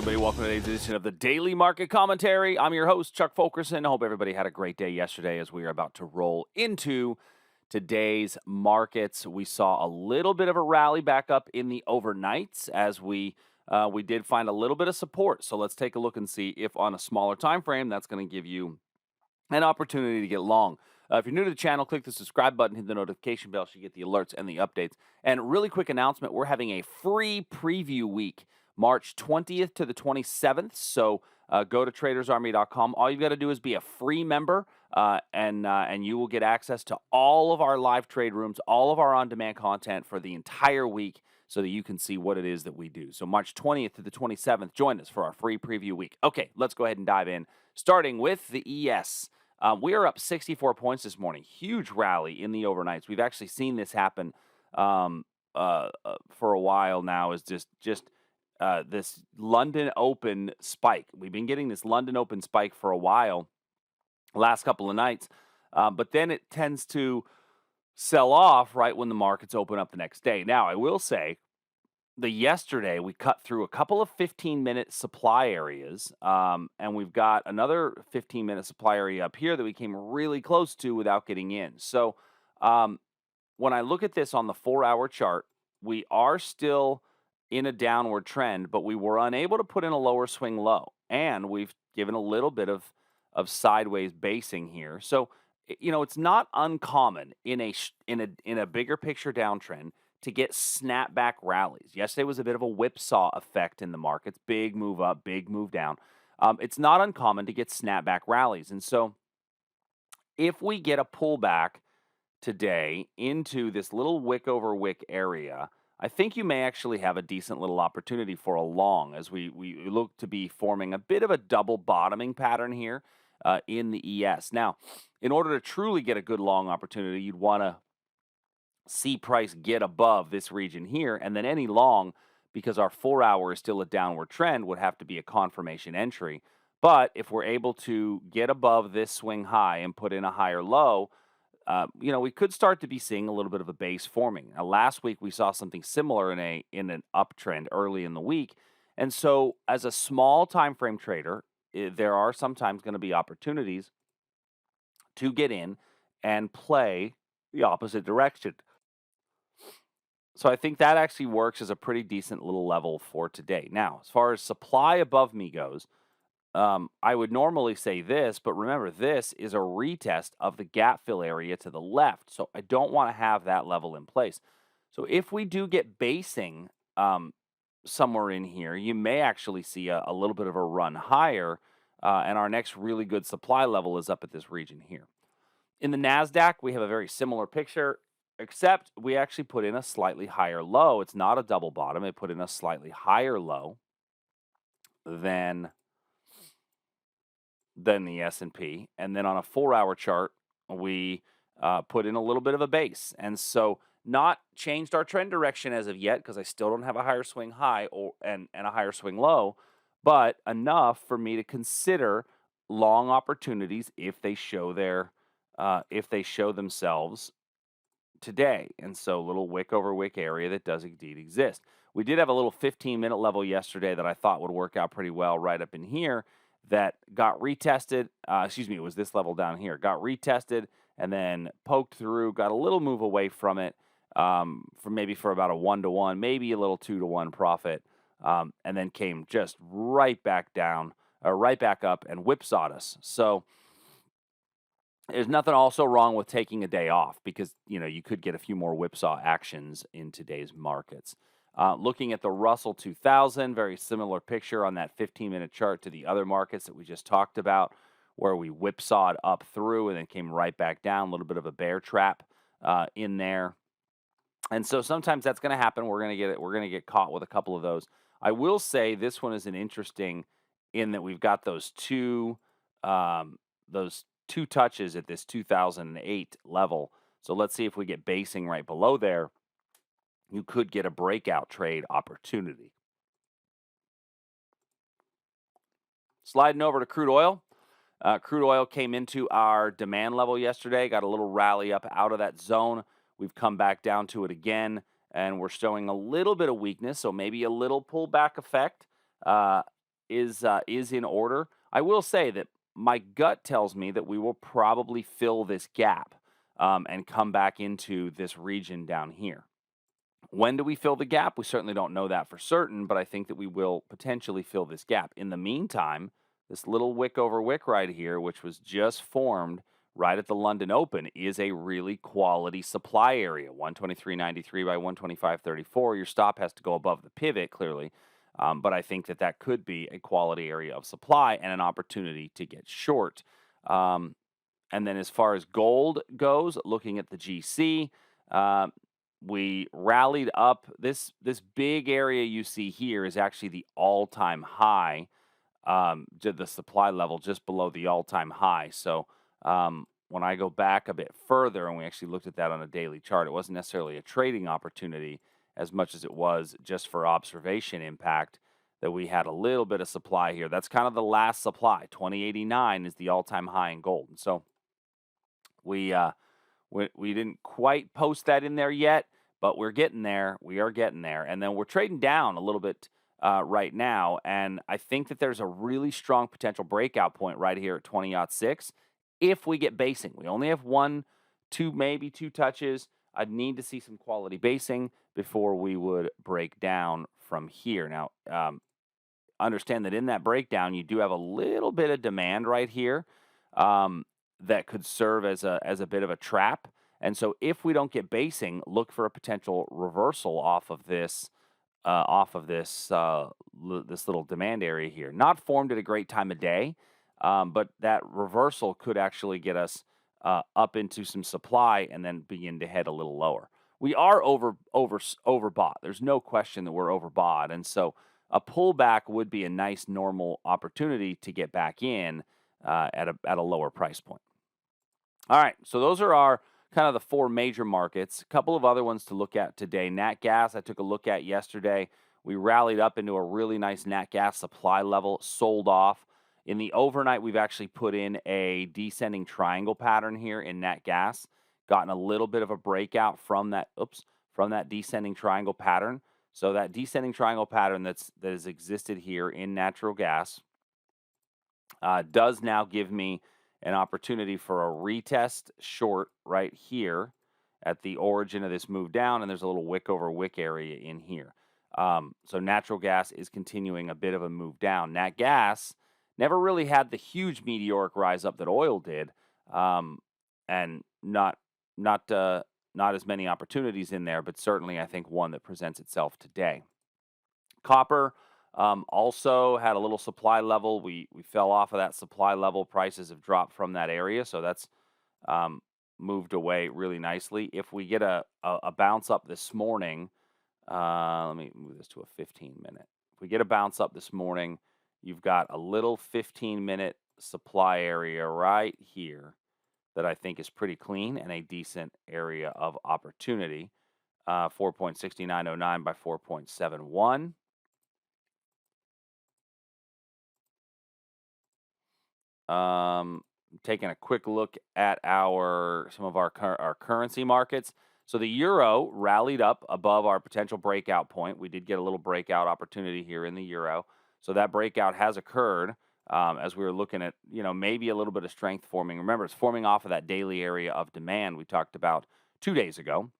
everybody. Welcome to today's edition of the Daily Market Commentary. I'm your host, Chuck Fulkerson. I hope everybody had a great day yesterday as we are about to roll into today's markets. We saw a little bit of a rally back up in the overnights as we did find a little bit of support. So let's take a look and see if on a smaller time frame that's going to give you an opportunity to get long. If you're new to the channel, click the subscribe button, hit the notification bell so you get the alerts and the updates. And really quick announcement, we're having a free preview week, March 20th to the 27th. So go to tradersarmy.com. All you've got to do is be a free member, and you will get access to all of our live trade rooms, all of our on-demand content for the entire week so that you can see what it is that we do. So March 20th to the 27th, join us for our free preview week. Okay, let's go ahead and dive in, starting with the ES. We are up 64 points this morning. Huge rally in the overnights. We've actually seen this happen for a while now. Is just this London Open spike. We've been getting this London Open spike for a while, last couple of nights, but then it tends to sell off right when the markets open up the next day. Now, I will say, yesterday we cut through a couple of 15-minute supply areas, and we've got another 15-minute supply area up here that we came really close to without getting in. So when I look at this on the 4-hour chart, we are still in a downward trend, but we were unable to put in a lower swing low, and we've given a little bit of sideways basing here. So it's not uncommon in a bigger picture downtrend to get snapback rallies. Yesterday was a bit of a whipsaw effect in the markets. Big move up, big move down. It's not uncommon to get snapback rallies. And so if we get a pullback today into this little wick over wick area, I think you may actually have a decent little opportunity for a long as we look to be forming a bit of a double bottoming pattern here in the ES. Now, in order to truly get a good long opportunity, you'd want to see price get above this region here, and then any long, because our 4-hour is still a downward trend, would have to be a confirmation entry. But if we're able to get above this swing high and put in a higher low, we could start to be seeing a little bit of a base forming. Now, last week we saw something similar in an uptrend early in the week, and so as a small time frame trader, there are sometimes going to be opportunities to get in and play the opposite direction. So I think that actually works as a pretty decent little level for today. Now, as far as supply above me goes, I would normally say this, but remember, this is a retest of the gap fill area to the left. So I don't want to have that level in place. So if we do get basing somewhere in here, you may actually see a little bit of a run higher, and our next really good supply level is up at this region here. In the NASDAQ, we have a very similar picture, except we actually put in a slightly higher low. It's not a double bottom. It put in a slightly higher low than the S&P. And then on a 4-hour chart, we put in a little bit of a base. And so not changed our trend direction as of yet because I still don't have a higher swing high and a higher swing low, but enough for me to consider long opportunities if they show themselves today. And so a little wick over wick area that does indeed exist. We did have a little 15-minute level yesterday that I thought would work out pretty well right up in here that got retested. It was this level down here. Got retested and then poked through, got a little move away from it for about a 1-to-1, maybe a little 2-to-1 profit, and then came just right back down, right back up and whipsawed us. So there's nothing also wrong with taking a day off because, you could get a few more whipsaw actions in today's markets. Looking at the Russell 2000, very similar picture on that 15-minute chart to the other markets that we just talked about, where we whipsawed up through and then came right back down, a little bit of a bear trap in there. And so sometimes that's going to happen. We're going to get caught with a couple of those. I will say this one is an interesting in that we've got those two touches at this 2008 level. So let's see if we get basing right below there. You could get a breakout trade opportunity. Sliding over to crude oil. Crude oil came into our demand level yesterday, got a little rally up out of that zone. We've come back down to it again, and we're showing a little bit of weakness, so maybe a little pullback effect. is in order. I will say that my gut tells me that we will probably fill this gap and come back into this region down here. When do we fill the gap? We certainly don't know that for certain, but I think that we will potentially fill this gap. In the meantime, this little wick over wick right here, which was just formed right at the London Open, is a really quality supply area. 123.93 by 125.34. Your stop has to go above the pivot, clearly. But I think that that could be a quality area of supply and an opportunity to get short. Um, and then as far as gold goes, looking at the GC, uh, we rallied up. This big area you see here is actually the all-time high, to the supply level just below the all-time high. So when I go back a bit further, and we actually looked at that on a daily chart, it wasn't necessarily a trading opportunity as much as it was just for observation impact that we had a little bit of supply here. That's kind of the last supply. 2089 is the all-time high in gold. And so we we didn't quite post that in there yet, but we're getting there. We are getting there. And then we're trading down a little bit right now. And I think that there's a really strong potential breakout point right here at 20.6 if we get basing. We only have one, two, maybe two touches. I'd need to see some quality basing before we would break down from here. Now, understand that in that breakdown, you do have a little bit of demand right here um, that could serve as a bit of a trap. And so, if we don't get basing, look for a potential reversal off of this little demand area here. Not formed at a great time of day, but that reversal could actually get us up into some supply and then begin to head a little lower. We are overbought. There's no question that we're overbought, and so a pullback would be a nice normal opportunity to get back in at a lower price point. All right, so those are our kind of the four major markets. A couple of other ones to look at today. Nat gas, I took a look at yesterday. We rallied up into a really nice nat gas supply level, sold off. In the overnight, we've actually put in a descending triangle pattern here in nat gas, gotten a little bit of a breakout from that descending triangle pattern. So that descending triangle pattern that has existed here in natural gas does now give me an opportunity for a retest short right here at the origin of this move down, and there's a little wick over wick area in here. So natural gas is continuing a bit of a move down. Nat gas never really had the huge meteoric rise up that oil did, and not as many opportunities in there, but certainly I think one that presents itself today. Copper also had a little supply level. We fell off of that supply level. Prices have dropped from that area, so that's moved away really nicely. If we get a bounce up this morning, let me move this to a 15-minute. If we get a bounce up this morning, you've got a little 15-minute supply area right here that I think is pretty clean and a decent area of opportunity. 4.6909 by 4.71. Taking a quick look at some of our currency markets. So the euro rallied up above our potential breakout point. We did get a little breakout opportunity here in the euro. So that breakout has occurred as we were looking at, maybe a little bit of strength forming. Remember, it's forming off of that daily area of demand we talked about 2 days ago.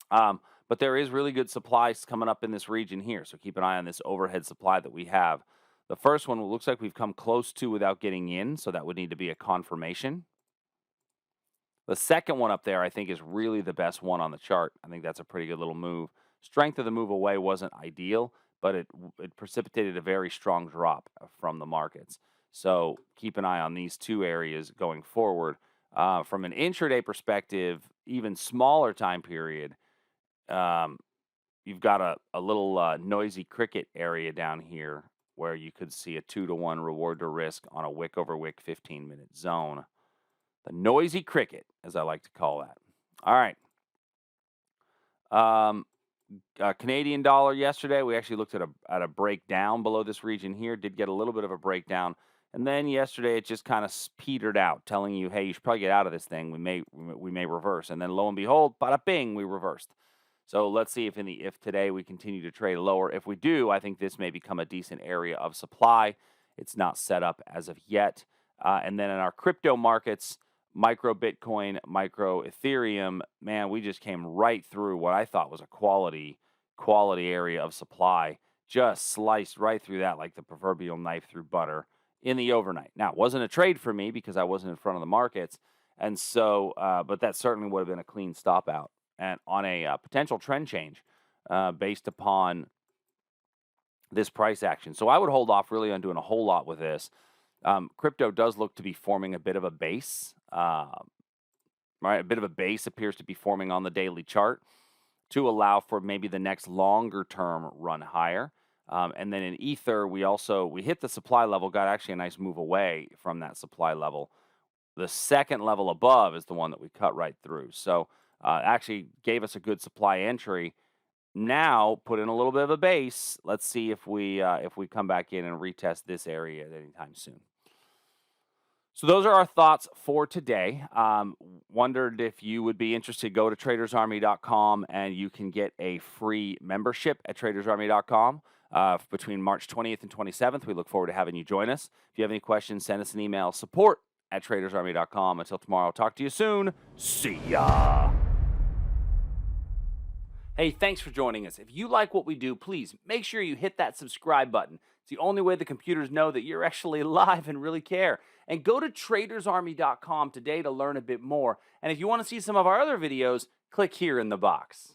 But there is really good supplies coming up in this region here. So keep an eye on this overhead supply that we have. The first one looks like we've come close to without getting in, so that would need to be a confirmation. The second one up there, I think, is really the best one on the chart. I think that's a pretty good little move. Strength of the move away wasn't ideal, but it precipitated a very strong drop from the markets. So keep an eye on these two areas going forward. From an intraday perspective, even smaller time period, you've got a little noisy cricket area down here where you could see a 2-to-1 reward to risk on a wick over wick 15-minute zone. The noisy cricket, as I like to call that. All right. Canadian dollar yesterday, we actually looked at a breakdown below this region here. Did get a little bit of a breakdown. And then yesterday it just kind of petered out, telling you, hey, you should probably get out of this thing. We may reverse. And then lo and behold, bada bing, we reversed. So let's see if today we continue to trade lower. If we do, I think this may become a decent area of supply. It's not set up as of yet. And then in our crypto markets, micro Bitcoin, micro Ethereum, man, we just came right through what I thought was a quality area of supply. Just sliced right through that like the proverbial knife through butter in the overnight. Now, it wasn't a trade for me because I wasn't in front of the markets. And so, but that certainly would have been a clean stop out and on a potential trend change based upon this price action. So I would hold off really on doing a whole lot with this. Crypto does look to be forming a bit of a base, right? A bit of a base appears to be forming on the daily chart to allow for maybe the next longer term run higher. And then in Ether, we hit the supply level, got actually a nice move away from that supply level. The second level above is the one that we cut right through. So actually gave us a good supply entry. Now put in a little bit of a base. Let's see if we come back in and retest this area at any time soon. So those are our thoughts for today. Wondered if you would be interested. Go to tradersarmy.com and you can get a free membership at tradersarmy.com between March 20th and 27th. We look forward to having you join us. If you have any questions, send us an email, support@tradersarmy.com. Until tomorrow, I'll talk to you soon. See ya. Hey, thanks for joining us. If you like what we do, please make sure you hit that subscribe button. It's the only way the computers know that you're actually alive and really care. And go to tradersarmy.com today to learn a bit more. And if you want to see some of our other videos, click here in the box.